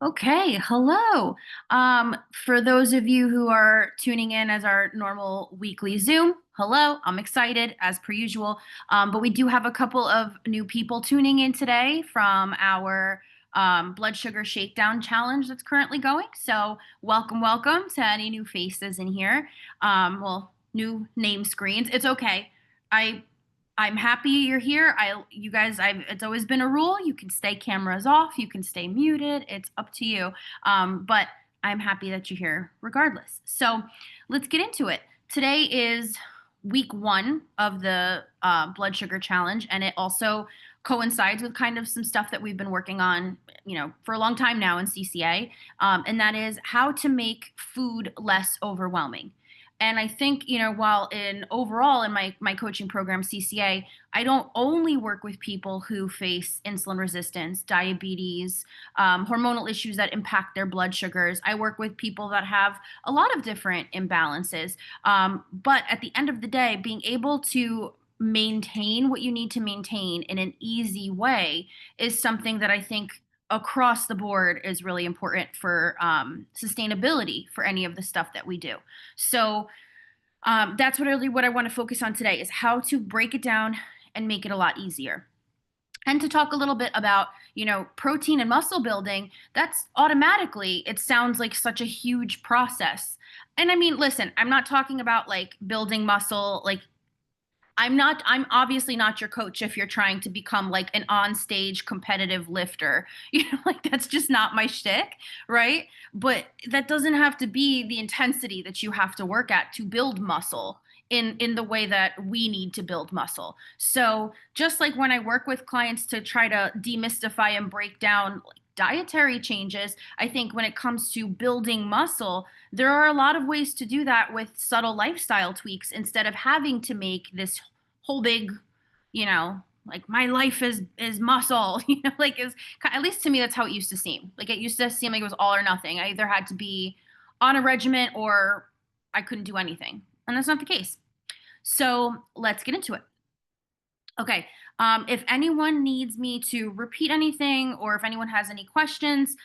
Okay, hello. For those of you who are tuning in as our normal weekly Zoom, hello, I'm excited as per usual. But we do have a couple of new people tuning in today from our blood sugar shakedown challenge that's currently going. So, welcome to any new faces in here. New name screens. It's okay. I I'm happy you're here. You guys, it's always been a rule. You can stay cameras off, you can stay muted. It's up to you. But I'm happy that you're here regardless. So let's get into it. Today is week one of the blood sugar challenge, and it also coincides with kind of some stuff that we've been working on, for a long time now in CCA, and that is how to make food less overwhelming. And I think, while in overall in my coaching program, CCA, I don't only work with people who face insulin resistance, diabetes, hormonal issues that impact their blood sugars. I work with people that have a lot of different imbalances. But at the end of the day, being able to maintain what you need to maintain in an easy way is something that I think across the board is really important for sustainability for any of the stuff that we do. So that's what I want to focus on today is how to break it down and make it a lot easier. And to talk a little bit about, protein and muscle building, that's automatically, it sounds like such a huge process. And I mean, listen, I'm not talking about like building muscle, like I'm obviously not your coach if you're trying to become like an on-stage competitive lifter. Like that's just not my shtick, right? But that doesn't have to be the intensity that you have to work at to build muscle in the way that we need to build muscle. So just like when I work with clients to try to demystify and break down like dietary changes, I think when it comes to building muscle, there are a lot of ways to do that with subtle lifestyle tweaks instead of having to make this whole big, like my life is muscle, like is at least to me that's how it used to seem. Like it used to seem like it was all or nothing. I either had to be on a regiment or I couldn't do anything. And that's not the case. So let's get into it. Okay. If anyone needs me to repeat anything or if anyone has any questions,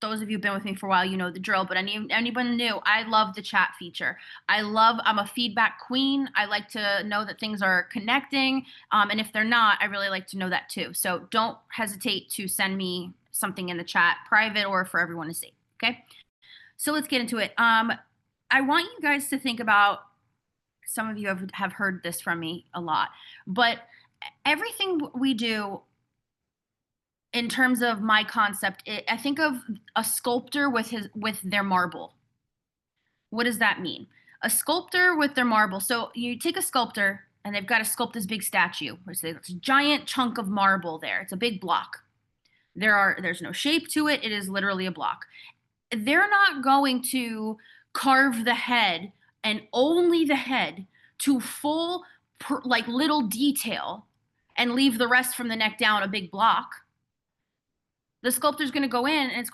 those of you who've been with me for a while, you know the drill. But anyone new, I love the chat feature. I'm a feedback queen. I like to know that things are connecting. And if they're not, I really like to know that too. So don't hesitate to send me something in the chat, private or for everyone to see. Okay. So let's get into it. I want you guys to think about, some of you have heard this from me a lot, but everything we do in terms of my concept, I think of a sculptor with their marble. What does that mean? A sculptor with their marble. So you take a sculptor and they've got to sculpt this big statue. It's a giant chunk of marble there. It's a big block. There's no shape to it. It is literally a block. They're not going to carve the head and only the head to full like little detail and leave the rest from the neck down a big block. The sculptor's going to go in and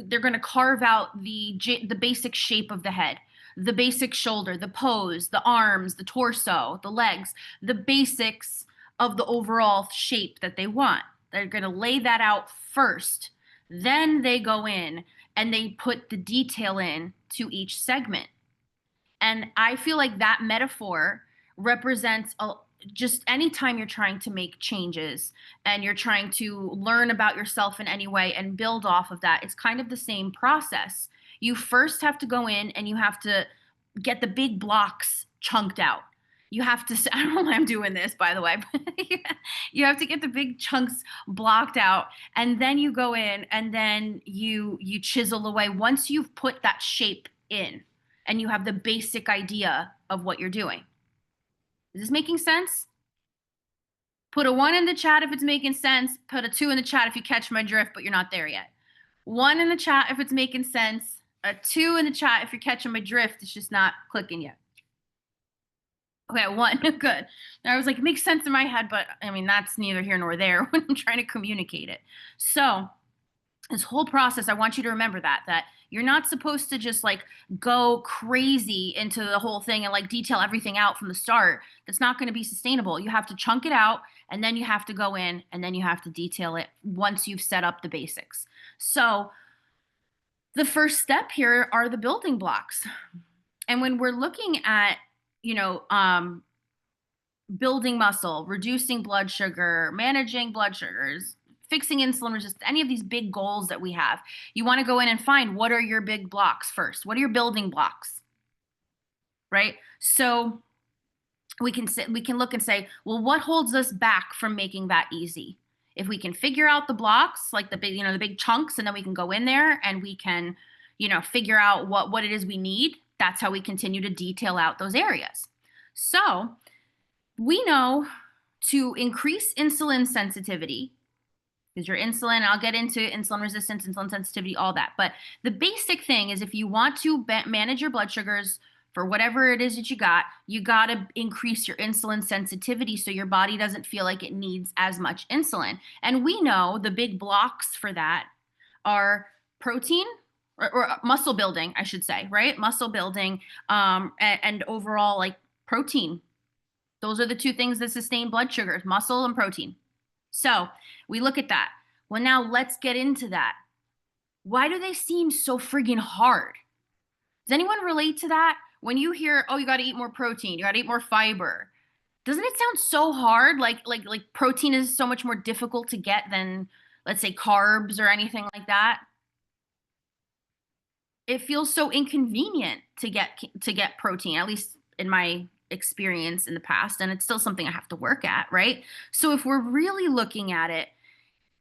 they're going to carve out the basic shape of the head, the basic shoulder, the pose, the arms, the torso, the legs, the basics of the overall shape that they want. They're going to lay that out first. Then they go in and they put the detail in to each segment. And I feel like that metaphor represents just anytime you're trying to make changes and you're trying to learn about yourself in any way and build off of that, it's kind of the same process. You first have to go in and you have to get the big blocks chunked out. You have to, I don't know why I'm doing this, by the way, but you have to get the big chunks blocked out. And then you go in and then you chisel away once you've put that shape in and you have the basic idea of what you're doing. Is this making sense? Put a 1 in the chat if it's making sense. Put a 2 in the chat if you catch my drift, but you're not there yet. 1 in the chat if it's making sense. A 2 in the chat if you're catching my drift. It's just not clicking yet. Okay, 1. Good. I was like, it makes sense in my head, but I mean, that's neither here nor there when I'm trying to communicate it. So this whole process, I want you to remember that you're not supposed to just like go crazy into the whole thing and like detail everything out from the start. That's not going to be sustainable. You have to chunk it out and then you have to go in and then you have to detail it once you've set up the basics. So The first step here are the building blocks. And when we're looking at, you know, building muscle, reducing blood sugar, managing blood sugars, fixing insulin resistance, any of these big goals that we have, you want to go in and find what are your big blocks first? What are your building blocks? Right? So we can look and say, well, what holds us back from making that easy? If we can figure out the blocks, like the big, the big chunks, and then we can go in there and we can, figure out what it is we need. That's how we continue to detail out those areas. So we know to increase insulin sensitivity, because your insulin, I'll get into insulin resistance, insulin sensitivity, all that. But the basic thing is if you want to manage your blood sugars for whatever it is that you got to increase your insulin sensitivity so your body doesn't feel like it needs as much insulin. And we know the big blocks for that are protein or muscle building, I should say, right? Muscle building and overall like protein. Those are the two things that sustain blood sugars, muscle and protein. So we look at that. Well, now let's get into that. Why do they seem so friggin' hard? Does anyone relate to that? When you hear, oh, you got to eat more protein, you got to eat more fiber. Doesn't it sound so hard? Like protein is so much more difficult to get than, let's say, carbs or anything like that. It feels so inconvenient to get protein, at least in my experience in the past, and it's still something I have to work at, right? So if we're really looking at it,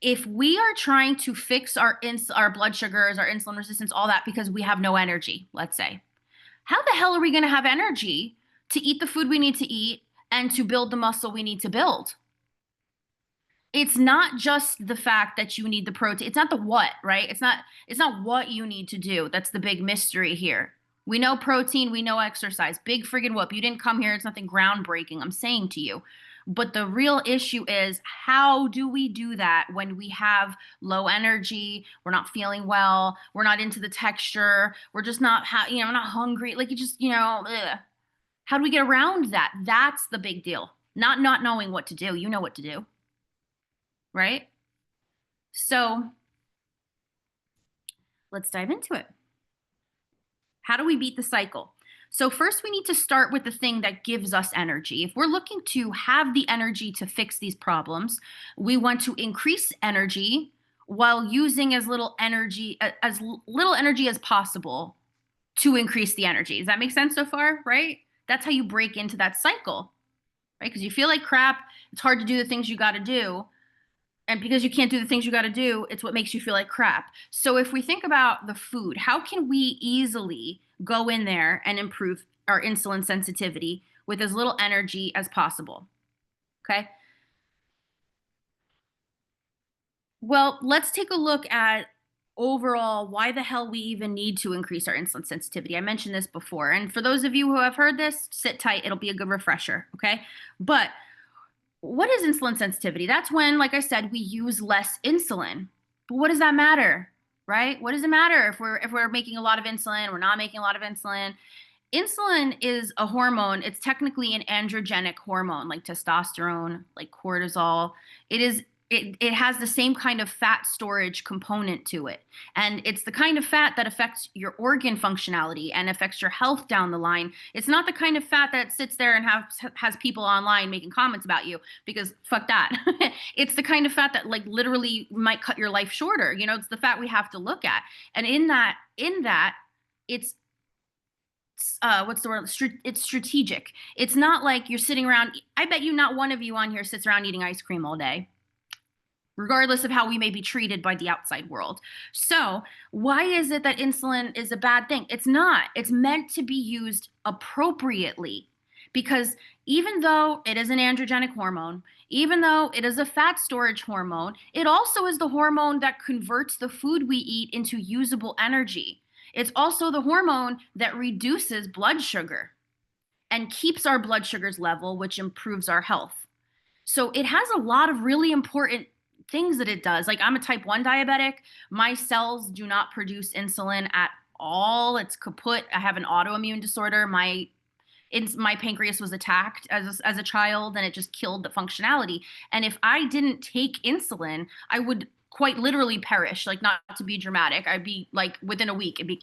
if we are trying to fix our blood sugars, our insulin resistance, all that because we have no energy, let's say, how the hell are we going to have energy to eat the food we need to eat and to build the muscle we need to build? It's not just the fact that you need the protein. It's not the what, right? It's not what you need to do. That's the big mystery here. We know protein, we know exercise. Big friggin' whoop. You didn't come here. It's nothing groundbreaking, I'm saying to you. But the real issue is, how do we do that when we have low energy, we're not feeling well, we're not into the texture, we're just not, we're not hungry. Like, you just, ugh. How do we get around that? That's the big deal. Not knowing what to do. You know what to do, right? So let's dive into it. How do we beat the cycle? So first we need to start with the thing that gives us energy. If we're looking to have the energy to fix these problems, we want to increase energy while using as little energy as possible to increase the energy. Does that make sense so far, right? That's how you break into that cycle, right? Because you feel like crap, it's hard to do the things you got to do. And because you can't do the things you got to do, it's what makes you feel like crap. So if we think about the food, how can we easily go in there and improve our insulin sensitivity with as little energy as possible? Okay. Well, let's take a look at overall why the hell we even need to increase our insulin sensitivity. I mentioned this before. And for those of you who have heard this, sit tight. It'll be a good refresher. Okay. But what is insulin sensitivity? That's when, like I said, we use less insulin. But what does that matter, right? What does it matter if we're making a lot of insulin, we're not making a lot of insulin? Insulin is a hormone. It's technically an androgenic hormone, like testosterone, like cortisol. It has the same kind of fat storage component to it. And it's the kind of fat that affects your organ functionality and affects your health down the line. It's not the kind of fat that sits there and has people online making comments about you, because fuck that. It's the kind of fat that like literally might cut your life shorter. It's the fat we have to look at. And in that, it's what's the word? It's strategic. It's not like you're sitting around. I bet you not one of you on here sits around eating ice cream all day, regardless of how we may be treated by the outside world. So why is it that insulin is a bad thing? It's not. It's meant to be used appropriately, because even though it is an androgenic hormone, even though it is a fat storage hormone, it also is the hormone that converts the food we eat into usable energy. It's also the hormone that reduces blood sugar and keeps our blood sugars level, which improves our health. So it has a lot of really important things that it does. Like, I'm a type 1 diabetic. My cells do not produce insulin at all. It's kaput. I have an autoimmune disorder. My pancreas was attacked as a child, and it just killed the functionality. And if I didn't take insulin, I would quite literally perish, like not to be dramatic. I'd be like within a week, it'd be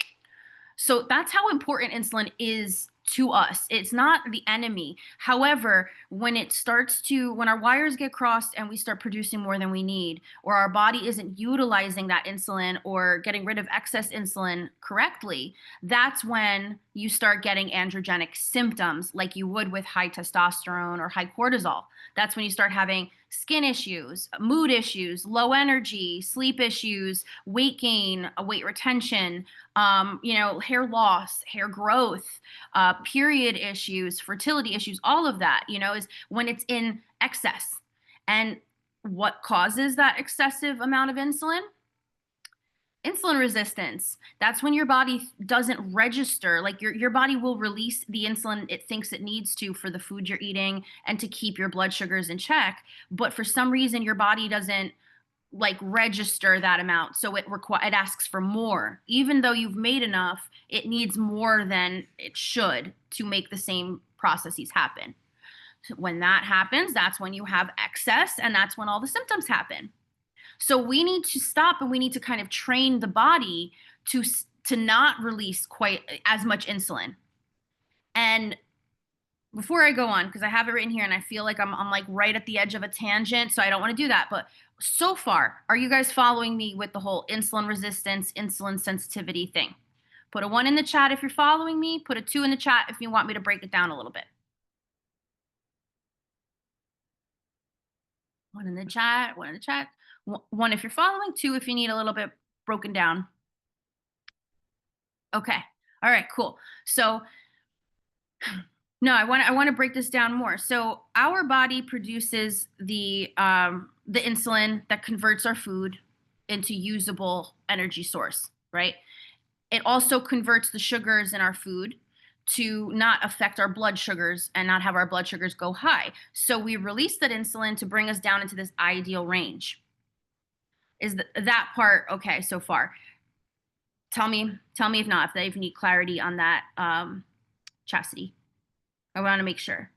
so that's how important insulin is to us. It's not the enemy. However, when our wires get crossed and we start producing more than we need, or our body isn't utilizing that insulin or getting rid of excess insulin correctly, that's when you start getting androgenic symptoms like you would with high testosterone or high cortisol. That's when you start having skin issues, mood issues, low energy, sleep issues, weight gain, weight retention, hair loss, hair growth, period issues, fertility issues, all of that, is when it's in excess. And what causes that excessive amount of insulin? Insulin resistance. That's when your body doesn't register, like your body will release the insulin it thinks it needs to for the food you're eating and to keep your blood sugars in check, but for some reason your body doesn't like register that amount, so it asks for more. Even though you've made enough, it needs more than it should to make the same processes happen. So when that happens, that's when you have excess, and that's when all the symptoms happen. So we need to stop, and we need to kind of train the body to not release quite as much insulin. And before I go on, because I have it written here and I feel like I'm like right at the edge of a tangent, so I don't want to do that. But so far, are you guys following me with the whole insulin resistance, insulin sensitivity thing? Put a 1 in the chat if you're following me. Put a 2 in the chat if you want me to break it down a little bit. 1 in the chat, 1 in the chat. 1 if you're following, 2 if you need a little bit broken down. Okay. All right, cool. So no, I want to break this down more. So our body produces the insulin that converts our food into usable energy source, right? It also converts the sugars in our food to not affect our blood sugars and not have our blood sugars go high. So we release that insulin to bring us down into this ideal range. Is that part okay so far? Tell me if not, if you need clarity on that, Chastity. I want to make sure.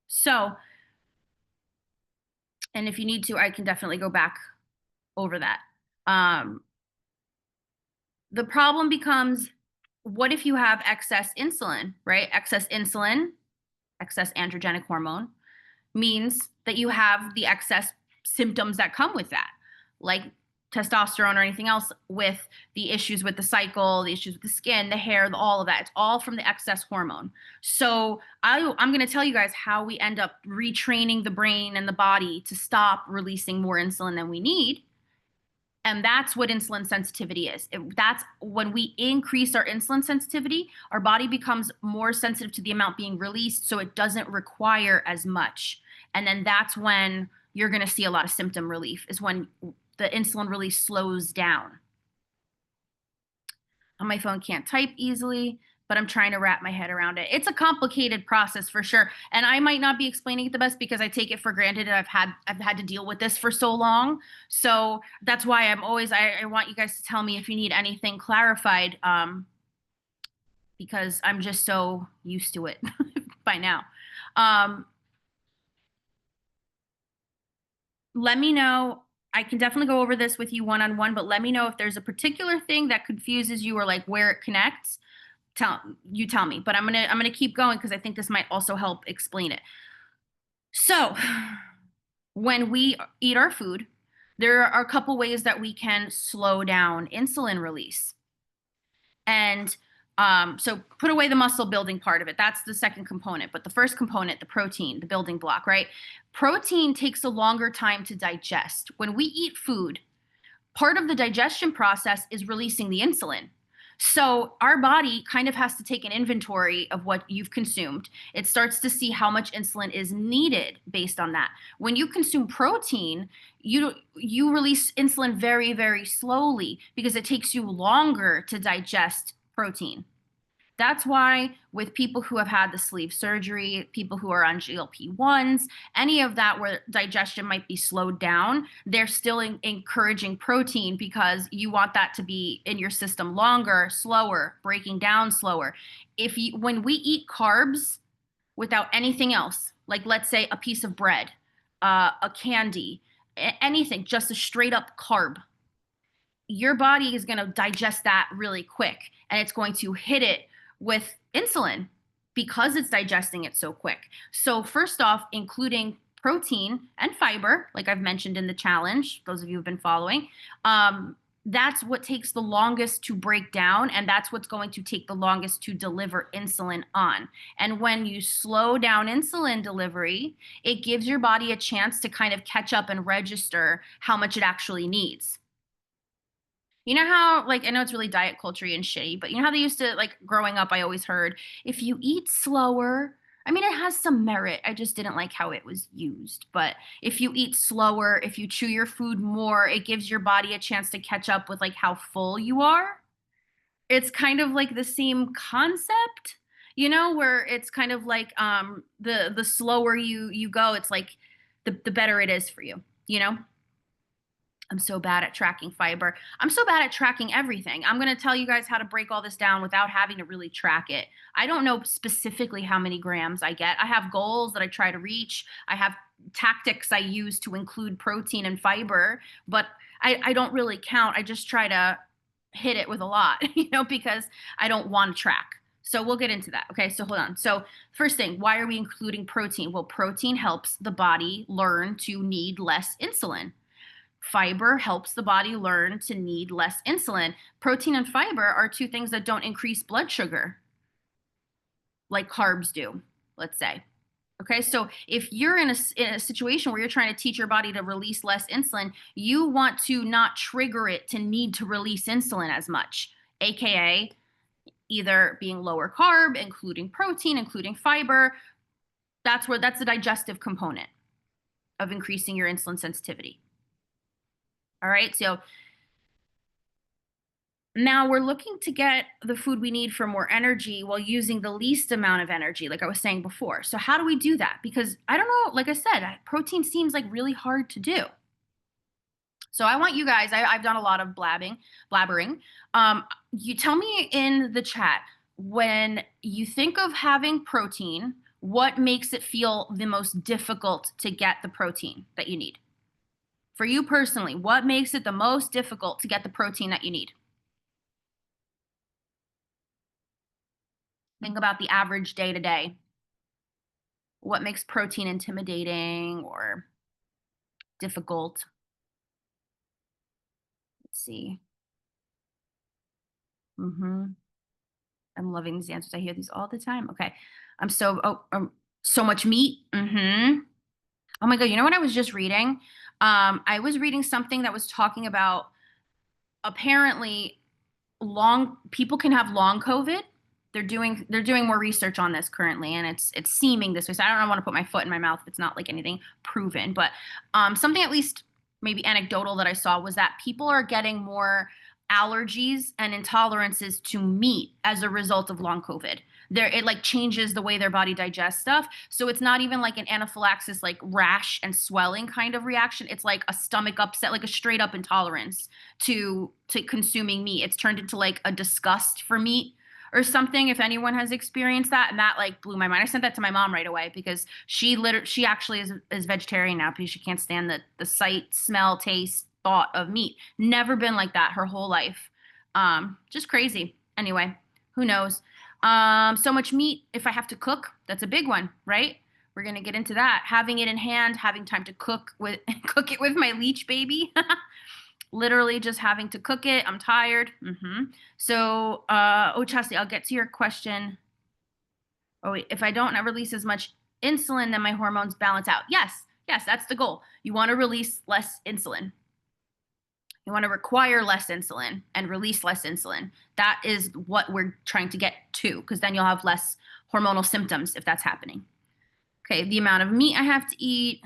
So, and if you need to, I can definitely go back over that. The problem becomes, what if you have excess insulin, right? Excess insulin, excess androgenic hormone, means that you have the excess symptoms that come with that, like testosterone or anything else, with the issues with the cycle, the issues with the skin, the hair, all of that. It's all from the excess hormone. So I'm going to tell you guys how we end up retraining the brain and the body to stop releasing more insulin than we need. And that's what insulin sensitivity is. That's when we increase our insulin sensitivity, our body becomes more sensitive to the amount being released, so it doesn't require as much. And then that's when you're going to see a lot of symptom relief, is when the insulin release slows down. On my phone, can't type easily, but I'm trying to wrap my head around it. It's a complicated process for sure. And I might not be explaining it the best because I take it for granted and I've had to deal with this for so long. So that's why I want you guys to tell me if you need anything clarified, because I'm just so used to it by now. Let me know. I can definitely go over this with you one-on-one, but let me know if there's a particular thing that confuses you or like where it connects. Tell me, but I'm gonna keep going because I think this might also help explain it. So when we eat our food, there are a couple ways that we can slow down insulin release. And so put away the muscle building part of it. That's the second component. But the first component, the protein, the building block, right? Protein takes a longer time to digest. When we eat food, part of the digestion process is releasing the insulin. So our body kind of has to take an inventory of what you've consumed. It starts to see how much insulin is needed based on that. When you consume protein, you release insulin very, very slowly because it takes you longer to digest protein. That's why with people who have had the sleeve surgery, people who are on GLP-1s, any of that where digestion might be slowed down, they're still encouraging protein because you want that to be in your system longer, slower, breaking down slower. When we eat carbs without anything else, like let's say a piece of bread, a candy, anything, just a straight up carb, your body is going to digest that really quick and it's going to hit it with insulin because it's digesting it so quick. So, first off, including protein and fiber, like I've mentioned in the challenge, those of you who've been following, that's what takes the longest to break down, and that's what's going to take the longest to deliver insulin on. And when you slow down insulin delivery, it gives your body a chance to kind of catch up and register how much it actually needs. You know how, like, I know it's really diet culture and shitty, but you know how they used to, like, growing up, I always heard if you eat slower, I mean, it has some merit. I just didn't like how it was used. But if you eat slower, if you chew your food more, it gives your body a chance to catch up with like how full you are. It's kind of like the same concept, where it's kind of like the slower you go, it's like the better it is for you, you know? I'm so bad at tracking fiber. I'm so bad at tracking everything. I'm going to tell you guys how to break all this down without having to really track it. I don't know specifically how many grams I get. I have goals that I try to reach. I have tactics I use to include protein and fiber, but I don't really count. I just try to hit it with a lot, because I don't want to track. So we'll get into that. Okay, so hold on. So, first thing, why are we including protein? Well, protein helps the body learn to need less insulin. Fiber helps the body learn to need less insulin. Protein and fiber are two things that don't increase blood sugar like carbs do, let's say. Okay, so if you're in a situation where you're trying to teach your body to release less insulin, you want to not trigger it to need to release insulin as much, aka either being lower carb, including protein, including fiber. That's the digestive component of increasing your insulin sensitivity. All right, so now we're looking to get the food we need for more energy while using the least amount of energy, like I was saying before. So, how do we do that? Because I don't know, like I said, protein seems like really hard to do. So, I want you guys, I've done a lot of blabbering. You tell me in the chat when you think of having protein, what makes it feel the most difficult to get the protein that you need? For you personally, what makes it the most difficult to get the protein that you need? Think about the average day to day. What makes protein intimidating or difficult? Let's see. I'm loving these answers. I hear these all the time. Okay. So much meat. Oh my God. You know what I was just reading? I was reading something that was talking about apparently long people can have long COVID. They're doing more research on this currently, and it's seeming this way. So I don't want to put my foot in my mouth if it's not like anything proven, but something at least maybe anecdotal that I saw was that people are getting more allergies and intolerances to meat as a result of long COVID. It like changes the way their body digests stuff. So it's not even like an anaphylaxis, like rash and swelling kind of reaction. It's like a stomach upset, like a straight up intolerance to consuming meat. It's turned into like a disgust for meat or something, if anyone has experienced that. And that like blew my mind. I sent that to my mom right away because she actually is vegetarian now because she can't stand the sight, smell, taste, thought of meat. Never been like that her whole life. Just crazy. Anyway, who knows? So much meat. If I have to cook, that's a big one, right? We're gonna get into that. Having it in hand, having time to cook it with my leech baby. Literally just having to cook it. I'm tired. So, Chastity, I'll get to your question. Oh, wait, if I don't release as much insulin, then my hormones balance out. Yes, that's the goal. You want to release less insulin. You want to require less insulin and release less insulin. That is what we're trying to get to, because then you'll have less hormonal symptoms if that's happening. Okay, the amount of meat I have to eat,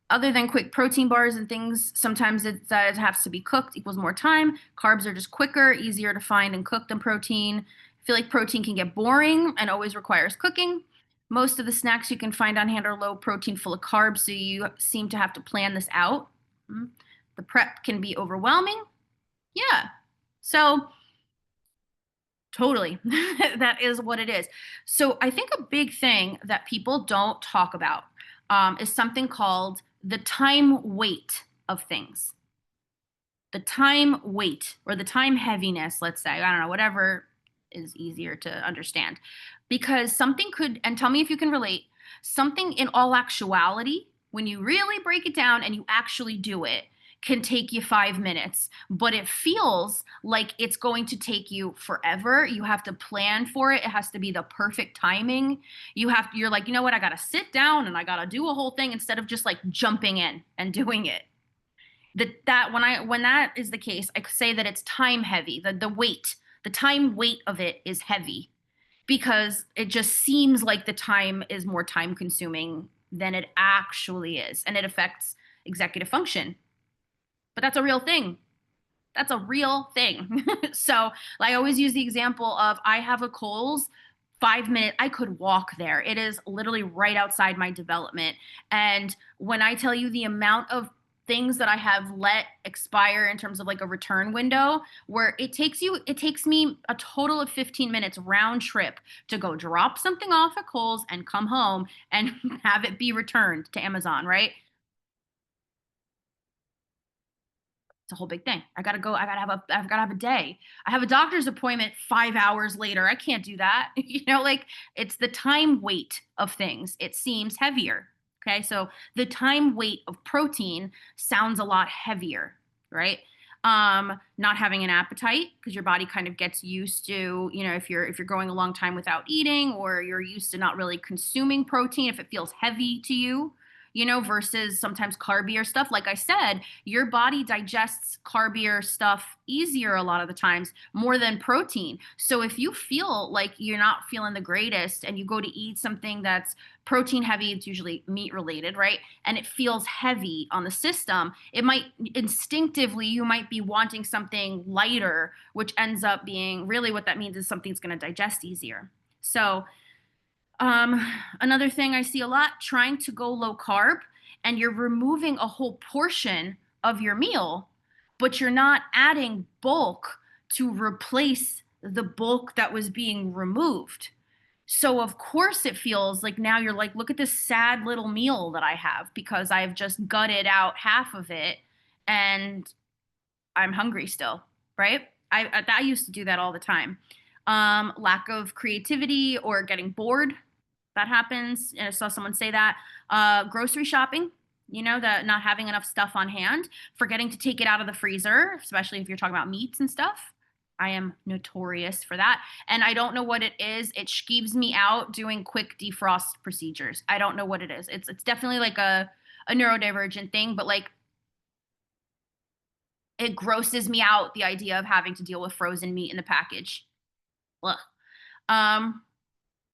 other than quick protein bars and things, sometimes it has to be cooked equals more time. Carbs are just quicker, easier to find and cook than protein. I feel like protein can get boring and always requires cooking. Most of the snacks you can find on hand are low protein, full of carbs, so you seem to have to plan this out. The prep can be overwhelming. Yeah. So totally. That is what it is. So I think a big thing that people don't talk about is something called the time wait. of things. The time weight or the time heaviness, let's say, I don't know, whatever is easier to understand. Because something could, and tell me if you can relate, something in all actuality, when you really break it down and you actually do it, can take you 5 minutes, but it feels like it's going to take you forever. You have to plan for it. It has to be the perfect timing. You're like, you know what? I got to sit down and I got to do a whole thing instead of just like jumping in and doing it. When that is the case, I could say that it's time heavy. The weight, the time weight of it is heavy because it just seems like the time is more time consuming than it actually is, and it affects executive function. But that's a real thing. That's a real thing. So like, I always use the example of I have a Kohl's 5 minute, I could walk there. It is literally right outside my development. And when I tell you the amount of things that I have let expire in terms of like a return window, where it takes me a total of 15 minutes round trip to go drop something off at Kohl's and come home and have it be returned to Amazon, right? It's a whole big thing. I gotta go. I've gotta have a day. I have a doctor's appointment 5 hours later. I can't do that. Like it's the time weight of things. It seems heavier. Okay. So the time weight of protein sounds a lot heavier, right? Not having an appetite because your body kind of gets used to, if you're going a long time without eating or you're used to not really consuming protein, if it feels heavy to you, versus sometimes carbier stuff. Like I said, your body digests carbier stuff easier a lot of the times, more than protein. So if you feel like you're not feeling the greatest and you go to eat something that's protein heavy, it's usually meat related, right? And it feels heavy on the system, it might instinctively, you might be wanting something lighter, which ends up being really what that means is something's going to digest easier. So another thing I see a lot, trying to go low carb and you're removing a whole portion of your meal, but you're not adding bulk to replace the bulk that was being removed. So of course it feels like now you're like, look at this sad little meal that I have because I've just gutted out half of it and I'm hungry still, right? I used to do that all the time. Lack of creativity or getting bored, that happens. I saw someone say that. Grocery shopping, that not having enough stuff on hand, forgetting to take it out of the freezer, especially if you're talking about meats and stuff. I am notorious for that. And I don't know what it is. It skeeves me out doing quick defrost procedures. I don't know what it is. It's definitely like a neurodivergent thing, but like it grosses me out the idea of having to deal with frozen meat in the package. Ugh. Um,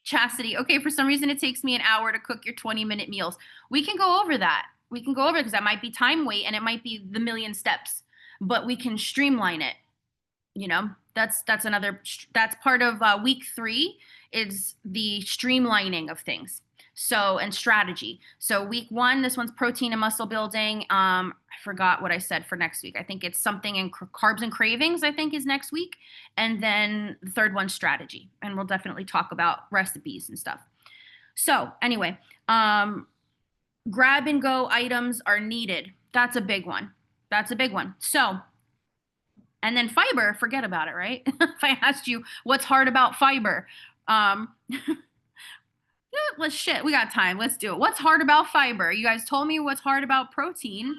Chastity, okay, for some reason it takes me an hour to cook your 20-minute meals. We can go over that. We can go over it because that might be time weight and it might be the million steps, but we can streamline it. That's part of week 3 is the streamlining of things. So, and strategy. So week 1, this one's protein and muscle building. I forgot what I said for next week. I think it's something in carbs and cravings, I think is next week. And then the third one's strategy. And we'll definitely talk about recipes and stuff. So anyway, grab and go items are needed. That's a big one. So, and then fiber, forget about it, right? If I asked you what's hard about fiber, we got time. Let's do it. What's hard about fiber? You guys told me what's hard about protein.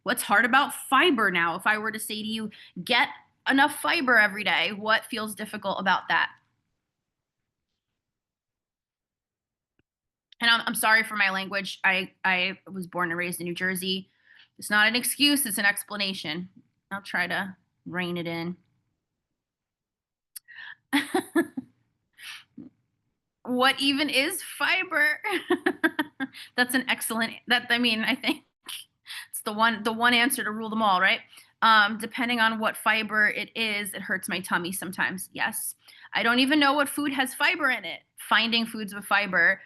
What's hard about fiber now? If I were to say to you, get enough fiber every day, what feels difficult about that? And I'm sorry for my language. I was born and raised in New Jersey. It's not an excuse, it's an explanation. I'll try to rein it in. What even is fiber? That's an excellent, I think it's the one answer to rule them all, right? Depending on what fiber it is, it hurts my tummy sometimes. Yes. I don't even know what food has fiber in it. Finding foods with fiber.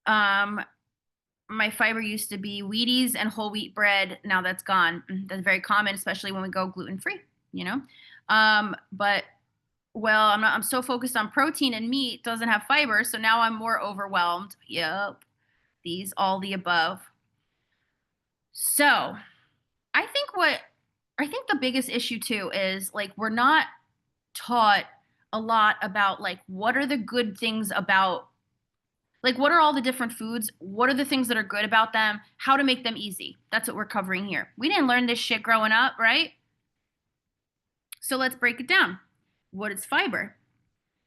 My fiber used to be Wheaties and whole wheat bread. Now that's gone. That's very common, especially when we go gluten free, But well, I'm so focused on protein and meat doesn't have fiber, so now I'm more overwhelmed. Yep. All the above. So I think the biggest issue too is like we're not taught a lot about like what are the good things about like what are all the different foods? What are the things that are good about them? How to make them easy. That's what we're covering here. We didn't learn this shit growing up, right? So let's break it down. What is fiber?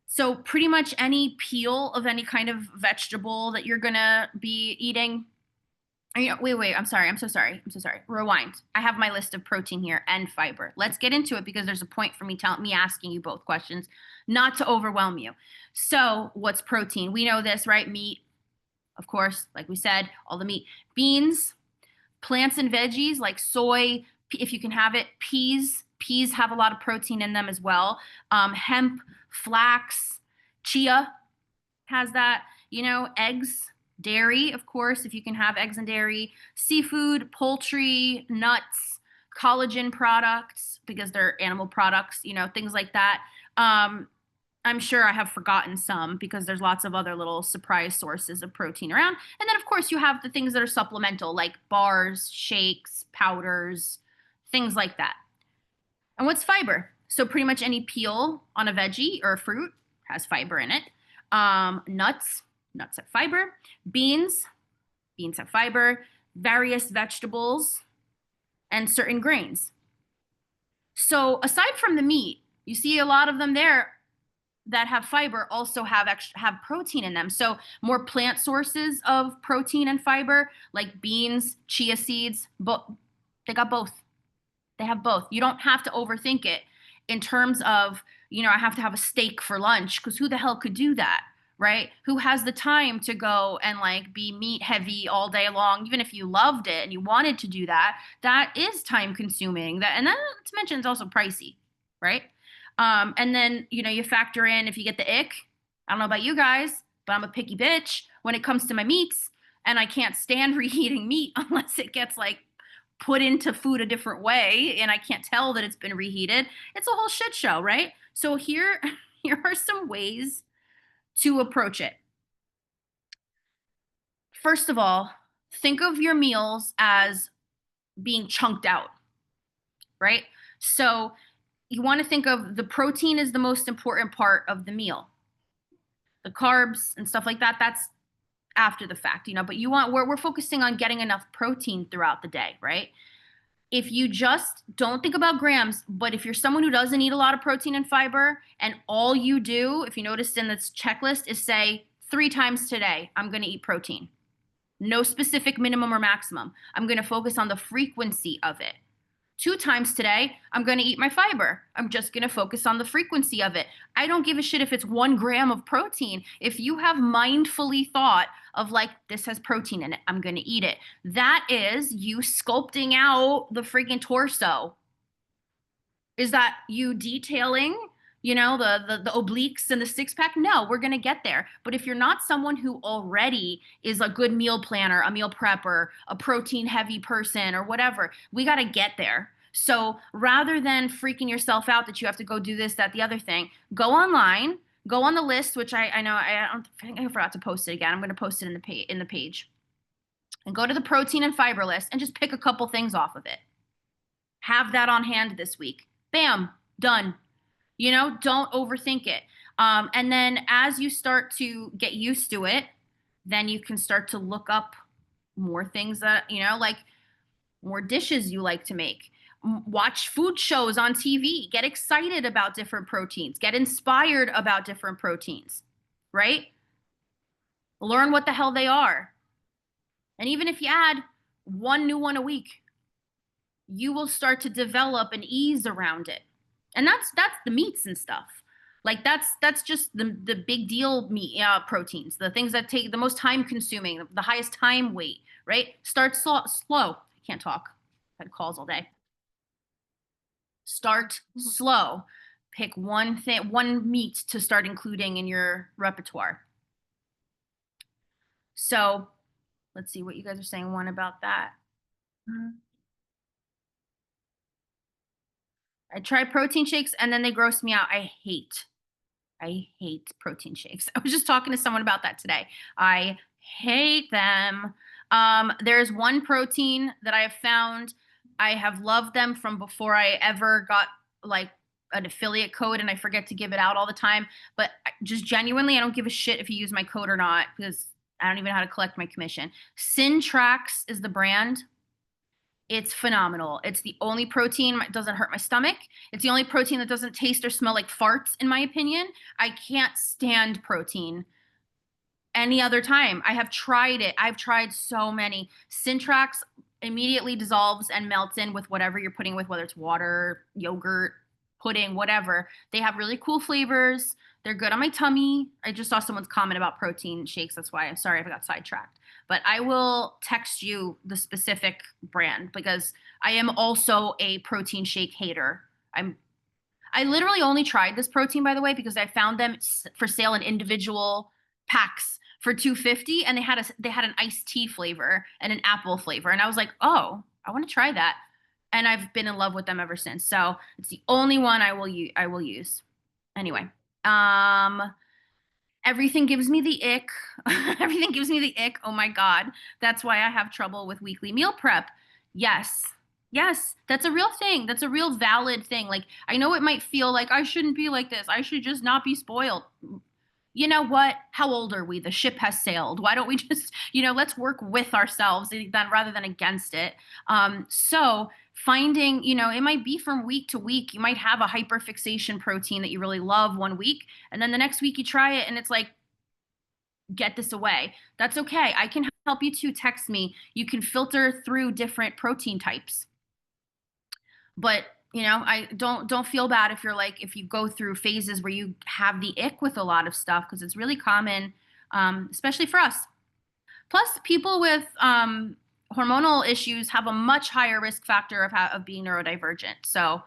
So pretty much any peel of any kind of vegetable that you're gonna be eating. Wait, I'm sorry. I'm so sorry. I'm so sorry. Rewind. I have my list of protein here and fiber. Let's get into it because there's a point for me asking you both questions, not to overwhelm you. So, what's protein? We know this, right? Meat, of course, like we said, all the meat. Beans, plants and veggies like soy, if you can have it, peas. Peas have a lot of protein in them as well. Hemp, flax, chia has that. Eggs, dairy, of course, if you can have eggs and dairy, seafood, poultry, nuts, collagen products, because they're animal products, things like that. I'm sure I have forgotten some because there's lots of other little surprise sources of protein around. And then, of course, you have the things that are supplemental, like bars, shakes, powders, things like that. And what's fiber? So, pretty much any peel on a veggie or a fruit has fiber in it. Nuts have fiber. Beans have fiber. Various vegetables and certain grains. So, aside from the meat, you see a lot of them there that have fiber also have protein in them. So more plant sources of protein and fiber, like beans, chia seeds, but they got both. They have both. You don't have to overthink it in terms of, I have to have a steak for lunch because who the hell could do that, right? Who has the time to go and like be meat heavy all day long, even if you loved it and you wanted to do that, that is time consuming. And then to mention it's also pricey, right? And then, you factor in if you get the ick. I don't know about you guys, but I'm a picky bitch when it comes to my meats, and I can't stand reheating meat unless it gets like put into food a different way and I can't tell that it's been reheated. It's a whole shit show, right? So here are some ways to approach it. First of all, think of your meals as being chunked out, right? So you want to think of the protein is the most important part of the meal. The carbs and stuff like that, that's after the fact, but we're focusing on getting enough protein throughout the day, right? If you just don't think about grams, but if you're someone who doesn't eat a lot of protein and fiber, and all you do, if you noticed in this checklist, is say 3 times today, I'm going to eat protein. No specific minimum or maximum. I'm going to focus on the frequency of it. 2 times today, I'm going to eat my fiber. I'm just going to focus on the frequency of it. I don't give a shit if it's 1 gram of protein. If you have mindfully thought of like, this has protein in it, I'm going to eat it. That is you sculpting out the freaking torso. Is that you detailing, the obliques and the 6-pack? No, we're going to get there. But if you're not someone who already is a good meal planner, a meal prepper, a protein heavy person or whatever, we got to get there. So rather than freaking yourself out that you have to go do this, that, the other thing, go online, go on the list, which I know I think I forgot to post it again. I'm going to post it in the page. And go to the protein and fiber list and just pick a couple things off of it. Have that on hand this week. Bam, done. Don't overthink it. And then as you start to get used to it, then you can start to look up more things that, like more dishes you like to make. Watch food shows on TV. Get excited about different proteins. Get inspired about different proteins, right? Learn what the hell they are. And even if you add 1 new one a week, you will start to develop an ease around it. And that's the meats and stuff. Like that's just the big deal meat proteins, the things that take the most time consuming, the highest time weight, right? Start slow. I can't talk. I've had calls all day. Start slow. Pick one meat to start including in your repertoire. So let's see what you guys are saying. One about that. I try protein shakes and then they gross me out. I hate protein shakes. I was just talking to someone about that today. I hate them. There's one protein that I have found. I have loved them from before I ever got like an affiliate code, and I forget to give it out all the time. But just genuinely, I don't give a shit if you use my code or not because I don't even know how to collect my commission. Syntrax is the brand. It's phenomenal. It's the only protein that doesn't hurt my stomach. It's the only protein that doesn't taste or smell like farts, in my opinion. I can't stand protein any other time. I have tried it. I've tried so many. Syntrax immediately dissolves and melts in with whatever you're putting with, whether it's water, yogurt, pudding, whatever. They have really cool flavors. They're good on my tummy. I just saw someone's comment about protein shakes. That's why I'm sorry if I got sidetracked. But I will text you the specific brand because I am also a protein shake hater. I literally only tried this protein, by the way, because I found them for sale in individual packs for 250, and they had an iced tea flavor and an apple flavor, and I was like, oh, I want to try that, and I've been in love with them ever since. So it's the only one I will use. Anyway, um, everything gives me the ick. Everything gives me the ick. Oh my God. That's why I have trouble with weekly meal prep. Yes. Yes, that's a real thing. That's a real valid thing. Like, I know it might feel like I shouldn't be like this. I should just not be spoiled. You know what? How old are we? The ship has sailed. Why don't we just, let's work with ourselves then rather than against it. So finding, it might be from week to week. You might have a hyperfixation protein that you really love one week, and then the next week you try it and it's like, get this away. That's okay. I can help you too. Text me. You can filter through different protein types. But I don't feel bad if you're like, if you go through phases where you have the ick with a lot of stuff, because it's really common, especially for us. Plus, people with hormonal issues have a much higher risk factor of being neurodivergent. So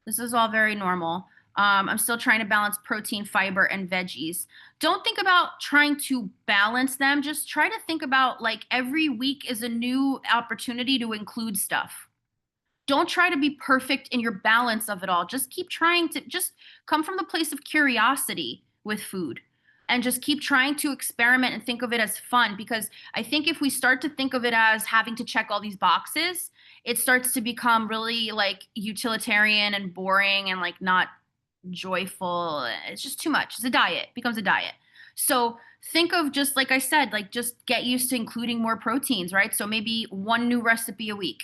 this is all very normal. I'm still trying to balance protein, fiber, and veggies. Don't think about trying to balance them. Just try to think about like every week is a new opportunity to include stuff. Don't try to be perfect in your balance of it all. Just keep trying to just come from the place of curiosity with food and just keep trying to experiment and think of it as fun. Because I think if we start to think of it as having to check all these boxes, it starts to become really like utilitarian and boring and like not joyful. It's just too much. It's a diet, it becomes a diet. So think of, just like I said, like just get used to including more proteins, right? So maybe one new recipe a week,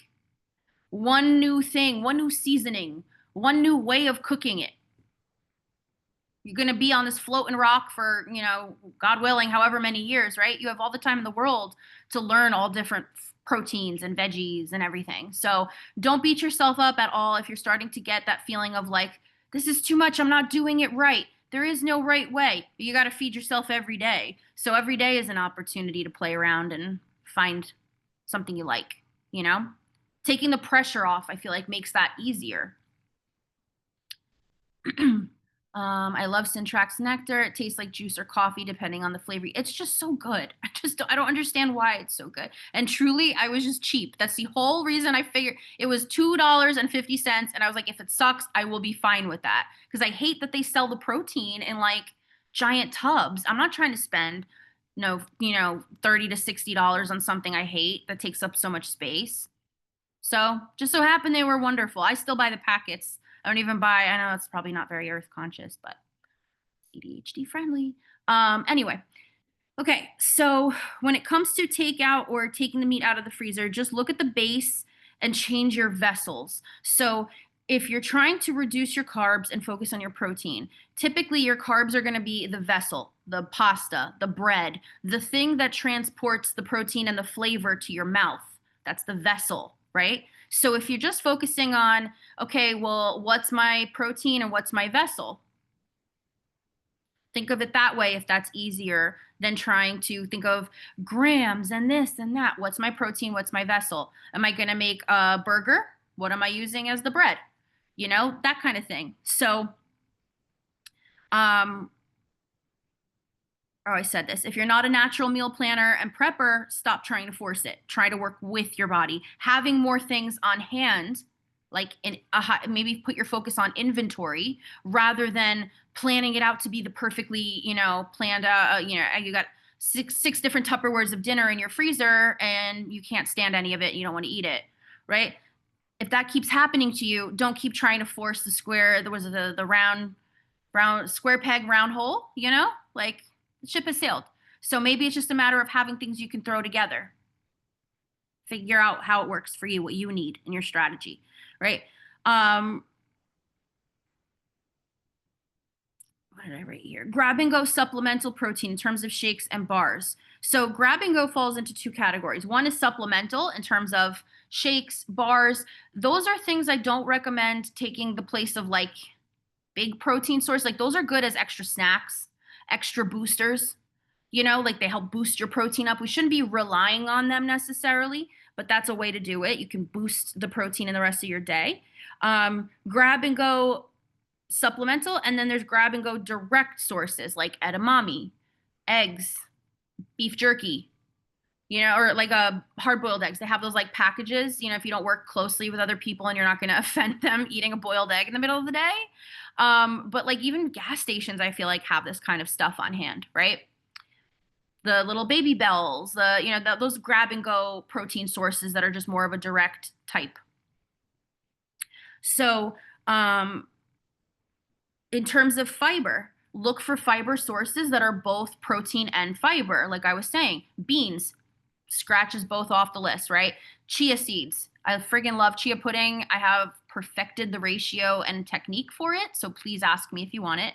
one new thing, one new seasoning, one new way of cooking it. You're going to be on this floating rock for, God willing, however many years, right? You have all the time in the world to learn all different proteins and veggies and everything. So don't beat yourself up at all if you're starting to get that feeling of like, this is too much, I'm not doing it right. There is no right way. You got to feed yourself every day. So every day is an opportunity to play around and find something you like, Taking the pressure off, I feel like, makes that easier. I love Syntrax nectar. It tastes like juice or coffee, depending on the flavor. It's just so good. I don't understand why it's so good. And truly, I was just cheap. That's the whole reason I figured it was $2.50. And I was like, if it sucks, I will be fine with that. Because I hate that they sell the protein in like giant tubs. I'm not trying to spend $30 to $60 on something I hate that takes up so much space. So just so happened they were wonderful. I still buy the packets. I don't even buy, I know it's probably not very earth conscious, but ADHD friendly. Anyway, okay, so when it comes to takeout or taking the meat out of the freezer, just look at the base and change your vessels. So if you're trying to reduce your carbs and focus on your protein, typically your carbs are going to be the vessel, the pasta, the bread, the thing that transports the protein and the flavor to your mouth. That's the vessel, right? So if you're just focusing on, okay, well, what's my protein and what's my vessel? Think of it that way if that's easier than trying to think of grams and this and that. What's my protein? What's my vessel? Am I going to make a burger? What am I using as the bread? That kind of thing. So, I said this. If you're not a natural meal planner and prepper, stop trying to force it. Try to work with your body. Having more things on hand, like maybe put your focus on inventory rather than planning it out to be the perfectly, planned out, you got six different Tupperwares of dinner in your freezer and you can't stand any of it. You don't want to eat it, right? If that keeps happening to you, don't keep trying to force the square. There was the round square peg round hole, you know, like the ship has sailed. So maybe it's just a matter of having things you can throw together. Figure out how it works for you, what you need in your strategy, right? What did I write here? Grab and go supplemental protein in terms of shakes and bars. So grab and go falls into two categories. One is supplemental in terms of shakes, bars. Those are things I don't recommend taking the place of like big protein source. Like those are good as extra snacks, extra boosters. You know, like they help boost your protein up. We shouldn't be relying on them necessarily, but that's a way to do it. You can boost the protein in the rest of your day. Grab and go supplemental, and then there's grab and go direct sources like edamame, eggs, beef jerky, you know, or like a hard-boiled eggs. They have those like packages, you know, if you don't work closely with other people and you're not going to offend them eating a boiled egg in the middle of the day. But like even gas stations, I feel like have this kind of stuff on hand, right? The little baby bells, those grab and go protein sources that are just more of a direct type. So, in terms of fiber, look for fiber sources that are both protein and fiber. Like I was saying, beans scratches both off the list, right? Chia seeds. I friggin' love chia pudding. I have perfected the ratio and technique for it, so please ask me if you want it.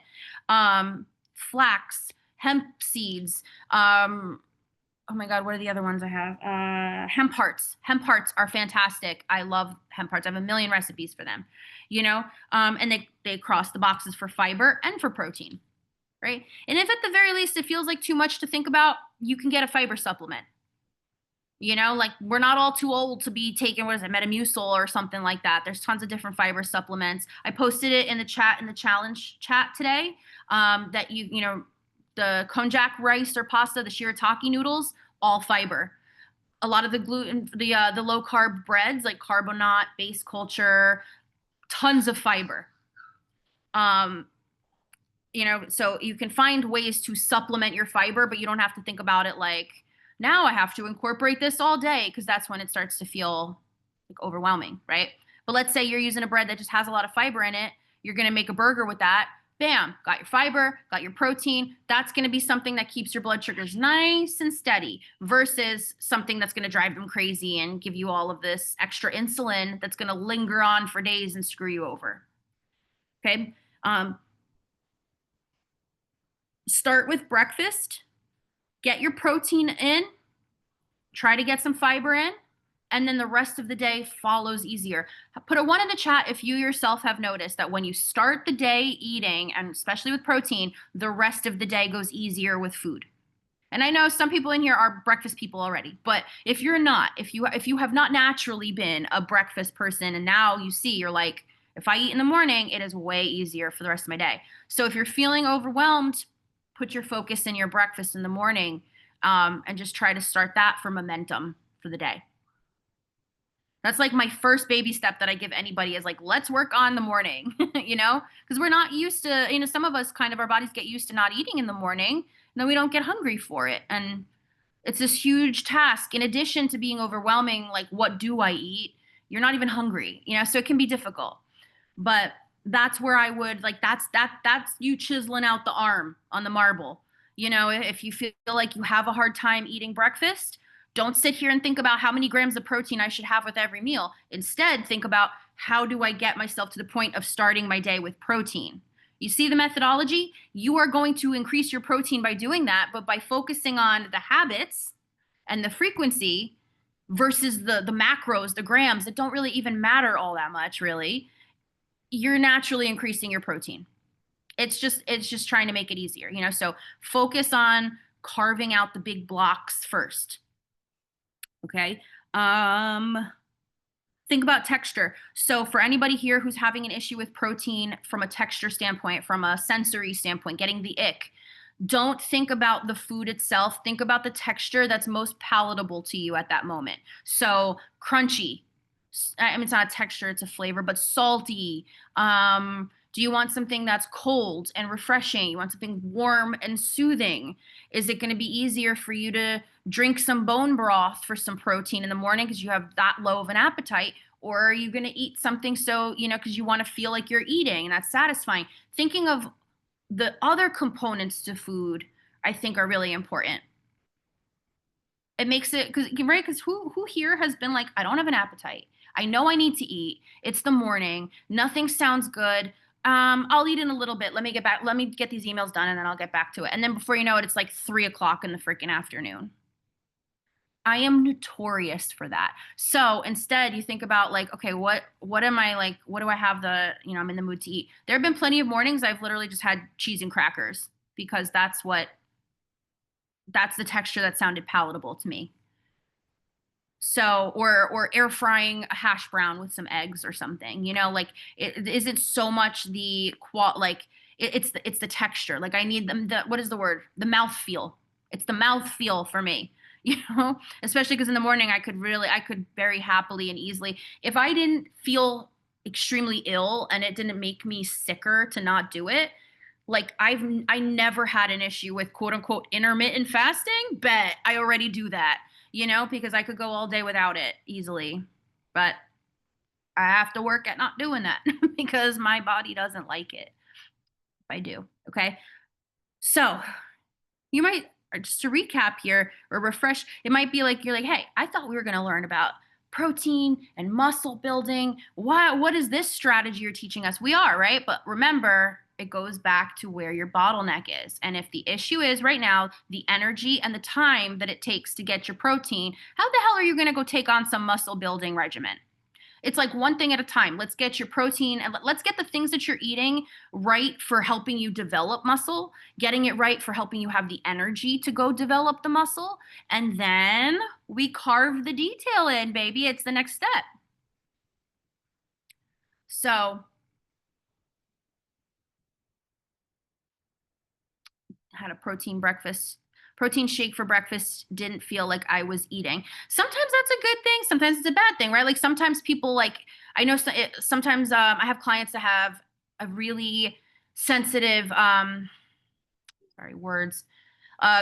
Flax, hemp seeds. Oh my God, what are the other ones I have? Hemp hearts. Hemp hearts are fantastic. I love hemp hearts. I have a million recipes for them, you know? And they cross the boxes for fiber and for protein, right? And if at the very least it feels like too much to think about, you can get a fiber supplement. You know, like we're not all too old to be taking, what is it, Metamucil or something like that. There's tons of different fiber supplements. I posted it in the chat, in the challenge chat today, that you know, the konjac rice or pasta, the shirataki noodles, all fiber. A lot of the gluten, the low carb breads like carbonate, base culture, tons of fiber. You know, so you can find ways to supplement your fiber, but you don't have to think about it like, now I have to incorporate this all day, because that's when it starts to feel like overwhelming, right? But let's say you're using a bread that just has a lot of fiber in it. You're going to make a burger with that. Bam, got your fiber, got your protein. That's going to be something that keeps your blood sugars nice and steady versus something that's going to drive them crazy and give you all of this extra insulin that's going to linger on for days and screw you over. Okay. Start with breakfast. Get your protein in, try to get some fiber in, and then the rest of the day follows easier. Put a 1 in the chat if you yourself have noticed that when you start the day eating, and especially with protein, the rest of the day goes easier with food. And I know some people in here are breakfast people already, but if you're not, if you have not naturally been a breakfast person and now you see, you're like, if I eat in the morning, it is way easier for the rest of my day. So if you're feeling overwhelmed, put your focus in your breakfast in the morning, and just try to start that for momentum for the day. That's like my first baby step that I give anybody is like, let's work on the morning, you know, because we're not used to, you know, some of us kind of, our bodies get used to not eating in the morning and then we don't get hungry for it. And it's this huge task. In addition to being overwhelming, like, what do I eat? You're not even hungry, you know, so it can be difficult. But that's where I would like, that's you chiseling out the arm on the marble. You know, if you feel like you have a hard time eating breakfast, don't sit here and think about how many grams of protein I should have with every meal. Instead, think about, how do I get myself to the point of starting my day with protein? You see the methodology? You are going to increase your protein by doing that, but by focusing on the habits and the frequency versus the macros, the grams that don't really even matter all that much, really, you're naturally increasing your protein. It's just trying to make it easier, you know? So focus on carving out the big blocks first. Okay. Think about texture. So for anybody here who's having an issue with protein from a texture standpoint, from a sensory standpoint, getting the ick, don't think about the food itself. Think about the texture that's most palatable to you at that moment. So crunchy. I mean, it's not a texture, it's a flavor, but salty. Do you want something that's cold and refreshing? You want something warm and soothing? Is it going to be easier for you to drink some bone broth for some protein in the morning because you have that low of an appetite? Or are you going to eat something so, because you want to feel like you're eating and that's satisfying? Thinking of the other components to food, I think are really important. It makes it because right because who here has been like, I don't have an appetite. I know I need to eat. It's the morning. Nothing sounds good. I'll eat in a little bit. Let me get back. Let me get these emails done, and then I'll get back to it. And then before you know it, it's like 3 o'clock in the freaking afternoon. I am notorious for that. So instead, you think about like, okay, what am I like? What do I have I'm in the mood to eat? There have been plenty of mornings I've literally just had cheese and crackers because that's the texture that sounded palatable to me. So, or air frying a hash brown with some eggs or something, like it isn't so much the like it's the texture. Like I need them what is the word? The mouth feel. It's the mouth feel for me, especially because in the morning I could very happily and easily, if I didn't feel extremely ill and it didn't make me sicker to not do it, like I never had an issue with quote unquote intermittent fasting, but I already do that, because I could go all day without it easily. But I have to work at not doing that because my body doesn't like it if I do. Okay. So you might, or just to recap here or refresh, it might be like you're like, hey, I thought we were going to learn about protein and muscle building. What is this strategy you're teaching us? We are, right? But remember, it goes back to where your bottleneck is. And if the issue is right now the energy and the time that it takes to get your protein, how the hell are you going to go take on some muscle building regimen? It's like one thing at a time. Let's get your protein and let's get the things that you're eating right for helping you develop muscle, getting it right for helping you have the energy to go develop the muscle. And then we carve the detail in, baby. It's the next step. So, had a protein shake for breakfast, didn't feel like I was eating. Sometimes that's a good thing, sometimes it's a bad thing, right? Like sometimes people like, I know sometimes I have clients that have a really sensitive sorry, words,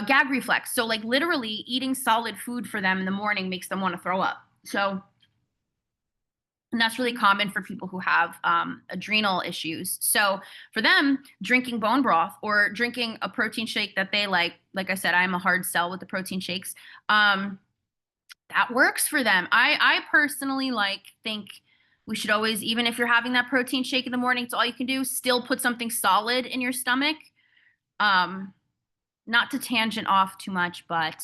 gag reflex. So like literally eating solid food for them in the morning makes them want to throw up. So and that's really common for people who have adrenal issues. So for them, drinking bone broth or drinking a protein shake that they like I said, I'm a hard sell with the protein shakes. That works for them. I personally think we should always, even if you're having that protein shake in the morning, it's all you can do. Still put something solid in your stomach. Not to tangent off too much, but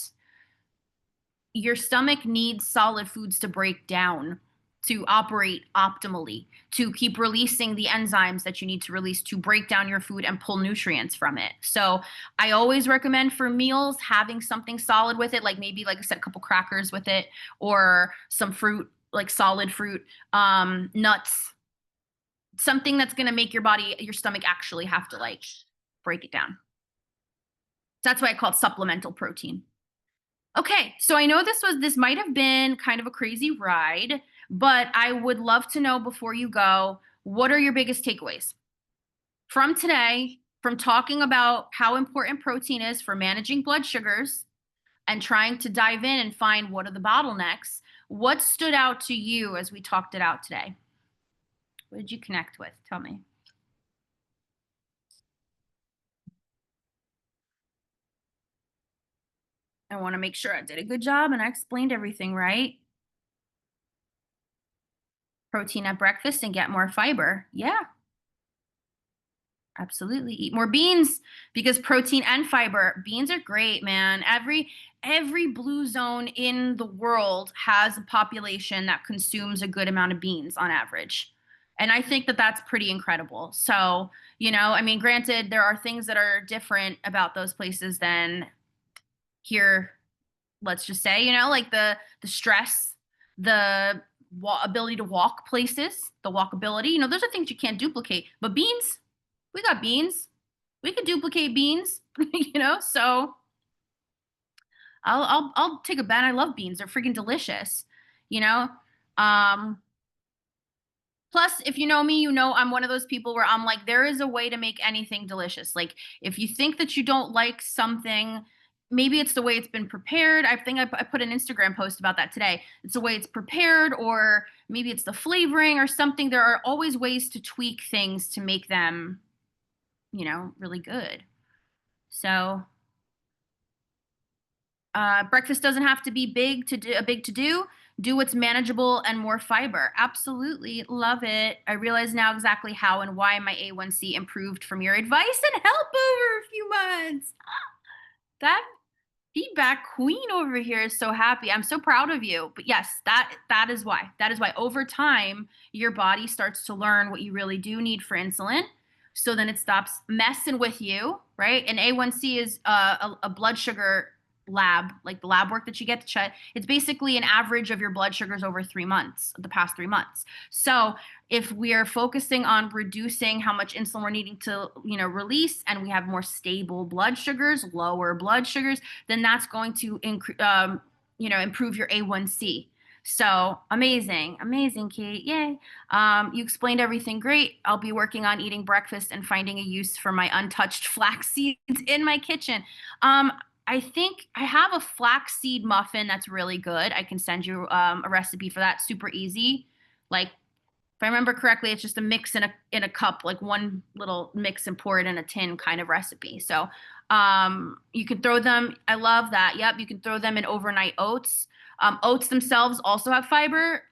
your stomach needs solid foods to break down, to operate optimally, to keep releasing the enzymes that you need to release to break down your food and pull nutrients from it. So I always recommend for meals having something solid with it, like maybe, like I said, a couple crackers with it or some fruit, like solid fruit, nuts, something that's going to make your stomach actually have to like break it down. That's why I call it supplemental protein. Okay, so I know this might have been kind of a crazy ride, but I would love to know before you go, what are your biggest takeaways from today, from talking about how important protein is for managing blood sugars and trying to dive in and find what are the bottlenecks? What stood out to you as we talked it out today? What did you connect with? Tell me. I want to make sure I did a good job and I explained everything right. Protein at breakfast and get more fiber. Yeah, absolutely. Eat more beans because protein and fiber. Beans are great, man. Every blue zone in the world has a population that consumes a good amount of beans on average. And I think that that's pretty incredible. So, I mean, granted, there are things that are different about those places than here, let's just say, like the stress, the ability to walk places, the walkability, those are things you can't duplicate. But beans, we got beans. We could duplicate beans, so I'll take a bet. I love beans. They're freaking delicious, you know. Um Plus, if you know me, I'm one of those people where I'm like, there is a way to make anything delicious. Like, if you think that you don't like something, maybe it's the way it's been prepared. I think I put an Instagram post about that today. It's the way it's prepared, or maybe it's the flavoring or something. There are always ways to tweak things to make them, really good. So breakfast doesn't have to be big to do a big to do. Do what's manageable and more fiber. Absolutely love it. I realize now exactly how and why my A1C improved from your advice and help over a few months. That feedback queen over here is so happy. I'm so proud of you. But yes, that is why. That is why over time your body starts to learn what you really do need for insulin. So then it stops messing with you, right? And A1C is a blood sugar lab, like the lab work that you get to check. It's basically an average of your blood sugars over 3 months, the past 3 months. So if we are focusing on reducing how much insulin we're needing to, release, and we have more stable blood sugars, lower blood sugars, then that's going to improve your A1C. So amazing, amazing, Kate. Yay. You explained everything great. I'll be working on eating breakfast and finding a use for my untouched flax seeds in my kitchen. I think I have a flaxseed muffin that's really good. I can send you a recipe for that. Super easy. Like, if I remember correctly, it's just a mix in a cup, like one little mix and pour it in a tin kind of recipe. So you can throw them. I love that. Yep, you can throw them in overnight oats. Oats themselves also have fiber.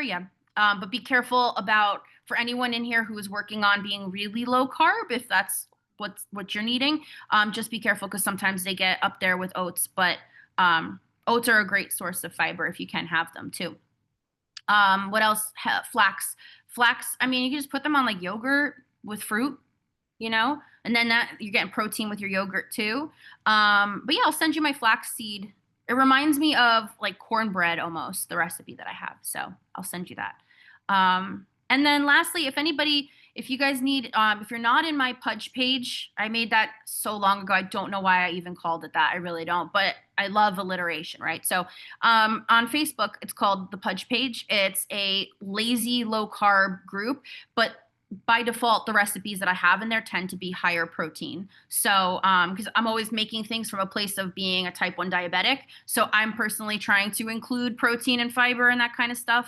Yeah. But be careful about, for anyone in here who is working on being really low carb, if that's what you're needing, just be careful because sometimes they get up there with oats. But oats are a great source of fiber if you can have them too. What else? Flax. Flax, I mean, you can just put them on like yogurt with fruit, and then that you're getting protein with your yogurt too. But yeah, I'll send you my flax seed. It reminds me of like cornbread almost, the recipe that I have. So I'll send you that. And then lastly, if you guys need, if you're not in my Pudge page, I made that so long ago. I don't know why I even called it that. I really don't, but I love alliteration, right? So on Facebook, it's called the Pudge page. It's a lazy low carb group, but by default, the recipes that I have in there tend to be higher protein. So, because I'm always making things from a place of being a type 1 diabetic. So I'm personally trying to include protein and fiber and that kind of stuff.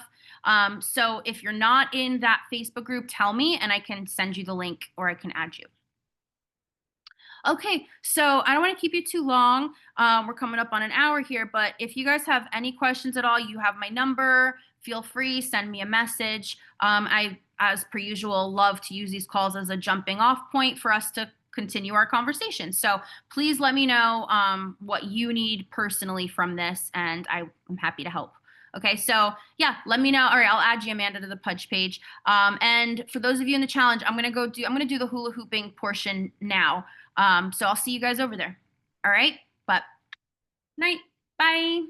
So if you're not in that Facebook group, tell me and I can send you the link or I can add you. Okay, so I don't want to keep you too long. We're coming up on an hour here, but if you guys have any questions at all, you have my number. Feel free, send me a message. I, as per usual, love to use these calls as a jumping off point for us to continue our conversation. So please let me know what you need personally from this, and I'm happy to help. Okay, so yeah, let me know. All right, I'll add you, Amanda, to the Pudge page. And for those of you in the challenge, I'm gonna do the hula hooping portion now. So I'll see you guys over there. All right, but night, bye.